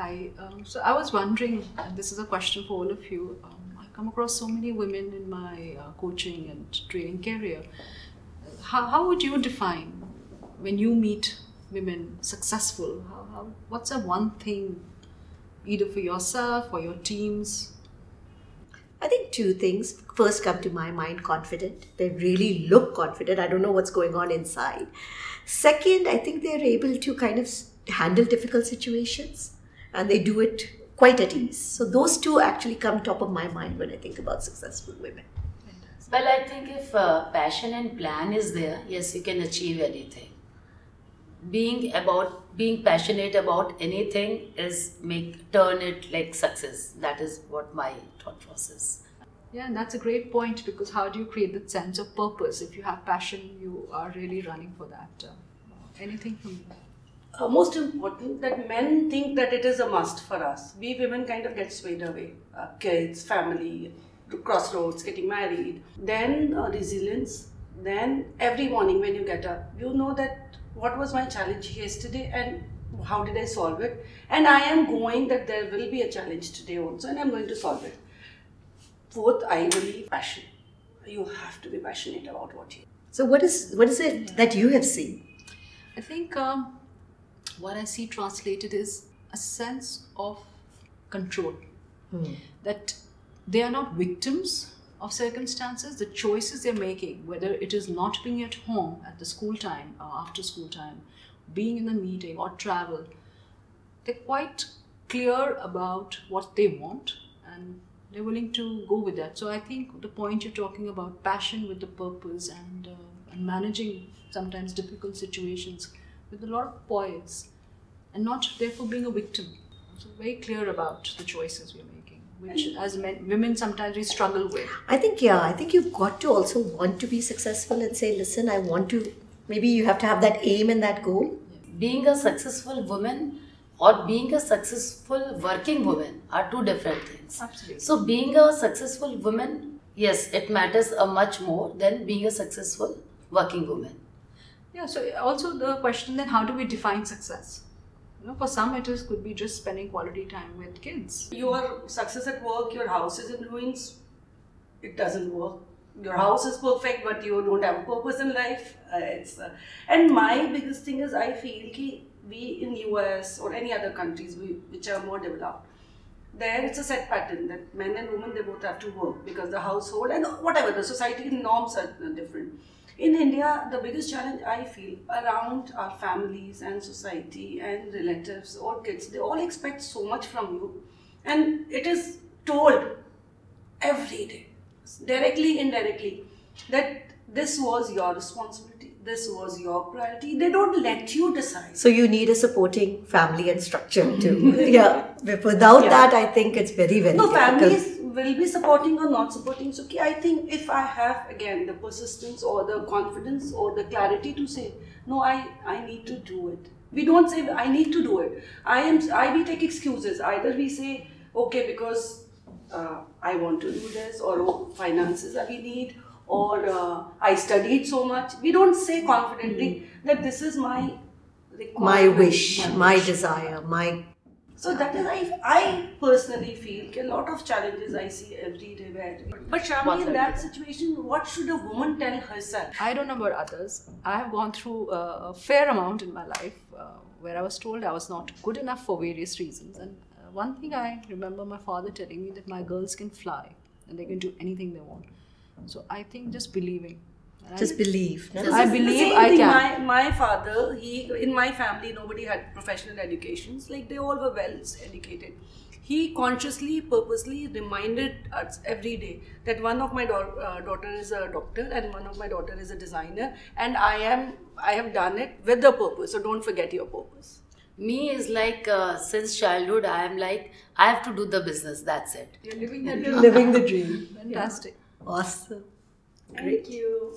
Hi. So I was wondering, and this is a question for all of you. I come across so many women in my coaching and training career. How would you define when you meet women successful? What's the one thing, either for yourself or your teams? I think two things first come to my mind: confident. They really look confident. I don't know what's going on inside. Second, I think they're able to kind of handle difficult situations and they do it quite at ease. So those two actually come top of my mind when I think about successful women. Well, I think if passion and plan is there, yes, you can achieve anything. Being passionate about anything is turn it like success. That is what my thought process. Yeah, and that's a great point, because how do you create that sense of purpose? If you have passion, you are really running for that. Anything from you? Most important, that men think that it is a must for us. We women kind of get swayed away. Kids, family, crossroads, getting married. Then resilience. Then every morning when you get up, you know that what was my challenge yesterday and how did I solve it? And I am going that there will be a challenge today also and I'm going to solve it. Fourth, I believe passion. You have to be passionate about what you do. So what is it that you have seen? I think what I see translated is a sense of control. That they are not victims of circumstances. The choices they're making, whether it is not being at home at the school time or after school time, being in a meeting or travel, they're quite clear about what they want and they're willing to go with that. So I think the point you're talking about, passion with the purpose and managing sometimes difficult situations with a lot of poise and not therefore being a victim. So very clear about the choices we're making, which as women sometimes we struggle with. I think you've got to also want to be successful and say, listen, I want to, maybe you have to have that aim and that goal. Being a successful woman or being a successful working woman are two different things. Absolutely. So being a successful woman, yes, it matters much more than being a successful working woman. Yeah, so also the question then, how do we define success? For some could be just spending quality time with kids. Your success at work, your house is in ruins, it doesn't work. Your house is perfect, but you don't have a purpose in life. And my biggest thing is, I feel that we in US or any other countries which are more developed, there it's a set pattern that men and women, they both have to work because the household and whatever, the society norms are different. In India, the biggest challenge I feel around our families and society and relatives or kids, they all expect so much from you. And it is told every day, directly, indirectly, that this was your responsibility, this was your priority. They don't let you decide. So you need a supporting family and structure too. Yeah. Without that, I think it's very, very difficult. Families will be supporting or not supporting. So I think if I have again the persistence or the confidence or the clarity to say, no, I need to do it. We don't say I need to do it. We take excuses. Either we say, okay, because I want to do this, or finances we need, or I studied so much. We don't say confidently that this is my requirement, my wish, my desire, my... So that is, I personally feel a lot of challenges I see every day. But Shamli, in that situation, what should a woman tell herself? I don't know about others. I have gone through a fair amount in my life where I was told I was not good enough for various reasons. And one thing I remember my father telling me, that my girls can fly and they can do anything they want. So I think just believing. Just believe. I believe I can. My father, in my family, nobody had professional educations. Like, they all were well educated. He consciously, purposely reminded us every day that one of my daughter is a doctor and one of my daughter is a designer, and I have done it with a purpose. So don't forget your purpose. Me is like since childhood, I am like, I have to do the business. That's it. You're living the dream. Living the dream. Fantastic. Awesome. Thank you.